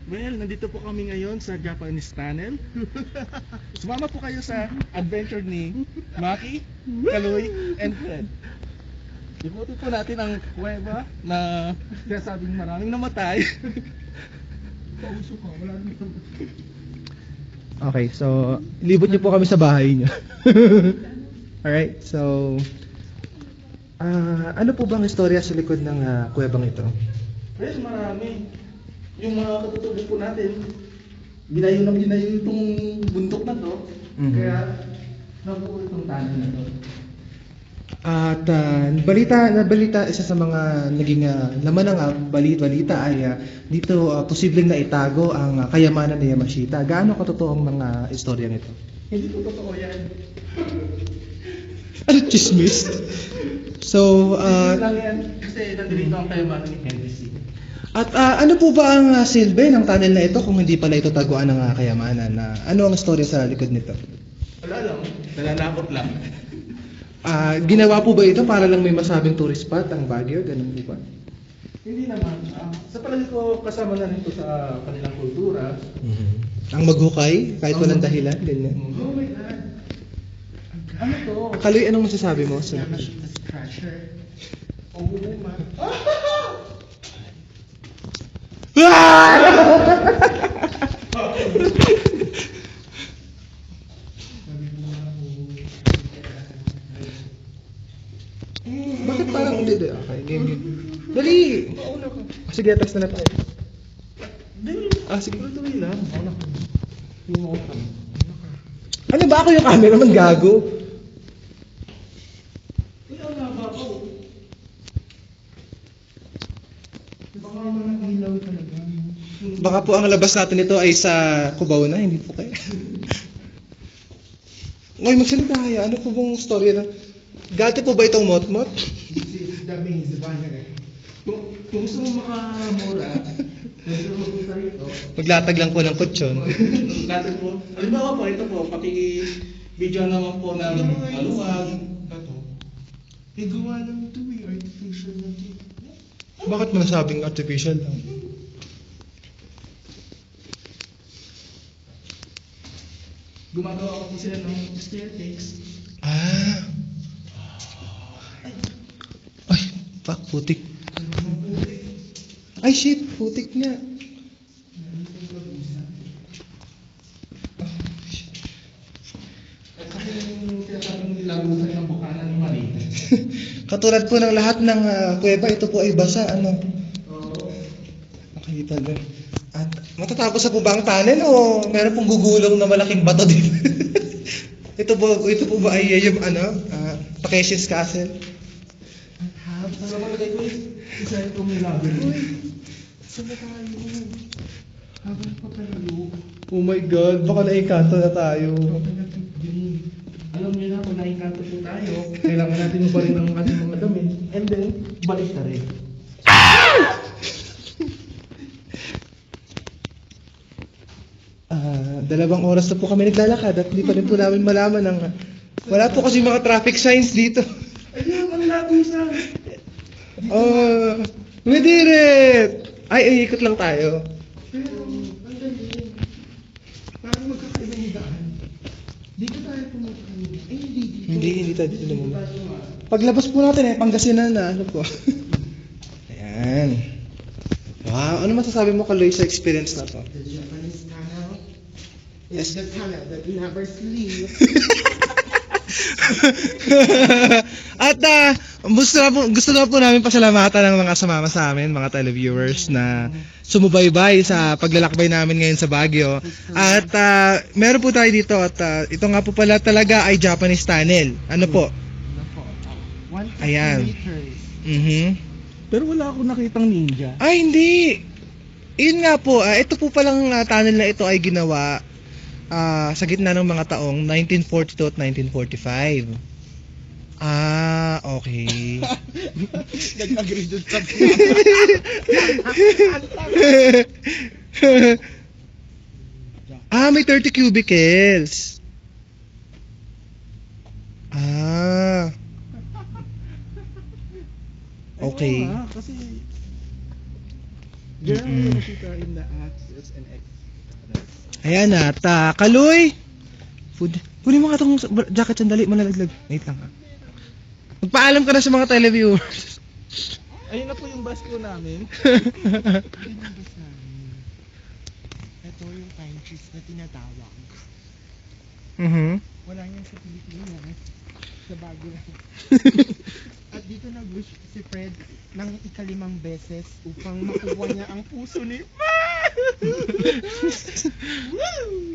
Well, nandito po kami ngayon sa Japanese Tunnel. Sumama po kayo sa adventure ni Maki, Kaloy, and Fred. Ikutin po natin ang kuweba na sinasabing maraming namatay. Pauso ka, wala naman. Okay, so libot niyo po kami sa bahay niyo. Alright, so ano po bang istorya sa likod ng kuwebang ito? Well, marami. Yung mga katutubo po natin, ginayo itong bundok na to, kaya nabuo itong tunnel na to. At nabalita isa sa mga naging laman ng balita ay dito posibleng naitago ang kayamanan ni Yamashita. Gaano katotoo ang mga istorya nito? Hindi po totoo yan. Ano chismis? So, Hindi lang yan, kasi nandito ang kayamanan ni NBC. at ano po ba ang silbi ng tunnel na ito kung hindi pala ito taguan ng kayamanan? Ano ang istorya sa likod nito? Wala lang, nananakot lang. Ginawa po ba ito para lang may masabing tourist spot ang Baguio? Ganun po ba? Hindi naman. Sa palagi ko, kasama na rin ito sa kanilang kultura. Ang maghukay, kahit walang dahilan, ganyan. Oh my God. Ano to? Kaloy, anong masasabi mo? Yamashita's Crusher. Oo, ma. Bakit parang hindi? Okay, game. Dali! Sige, test na tayo. Sige. Tuloy lang. Ano ba ako yung cameraman gago? Ikaw nga ba ako? Baka mga ilaw talaga. Baka po ang labas natin ito ay sa Cubao na, hindi po kayo. Ngayon, magsalita kaya. Ano po bang storya ng... Gati po ba itong mot-mot? The maze, banner. Kung gusto mo makamura, gusto mo magpunta rito, Maglatag lang po ng kutsyon. natin po. Halimbawa po, ito po, paki-video naman po ng maluwag. Ito. Gawa lang ito artificial na ito. Bakit mo nasabing artificial lang? Gumagawa ko po sila ng staircase. Ay, fuck, putik. Ay, shit, putik nga. Kasi yung sinasabing lagusan ng bukana ni Marie. Katulad po ng lahat ng kuweba, ito po ay basa, ano? Oo. Nakita doon. At matatapos na po ba ang tunnel o meron pong gugulong na malaking bato din? ito po ba ay yung Takeshi's Castle? Sa malagay ko, isa itong labyrinth. Saan na tayo? Habang papalayo. Oh my God, baka naikanto na tayo. Alam niyo na, kung naingkanto po tayo, kailangan natin mabalin ang ating mga damit, and then, balik na rin. Dalawang oras na po kami naglalakad at hindi pa rin po namin malaman ang... Wala po kasi mga traffic signs dito. Ayun, ang lagusan! We did it! Ay, ikot lang tayo. Pero, ang galing. Parang magkakaibang higaan. Dito tayo pumunta kanina. Eh, hindi dito. Hindi tayo dito naman. Tayo nga. Paglabas po natin Pangasinan na, ano po. Ayan. Wow, ano masasabi mo Kaloy sa experience na to? The Japanese tunnel Yes. is the tunnel that never sleeps. At gusto na po namin pasalamatan ng mga sumama sa amin, mga televiewers na sumubaybay sa paglalakbay namin ngayon sa Baguio. At meron po tayo dito at ito nga po pala talaga ay Japanese Tunnel. Ano po? Ayan. Pero wala akong nakitang ninja. Ay, hindi. Yun nga po, ito po palang tunnel na ito ay ginawa sa gitna ng mga taong 1942 at 1945. Okay. Nag-agree dun sa May 30 cubicles. Okay. Kasi Diyan Mm-mm. mo nakita in the axis and X. Ayan na, Kaloy! Food. Kunin mo nga itong jacket sandali, malalaglag. Wait lang ha. Magpaalam ka na sa mga televiewers. Ayun na po yung bus po namin. Pinabas namin. Ito yung time cheese na tinatawag. Wala yan sa Pilipinas. Sa bago lang. At dito nag-wish si Fred ng ikalimang beses upang makuha niya ang puso ni... Woo!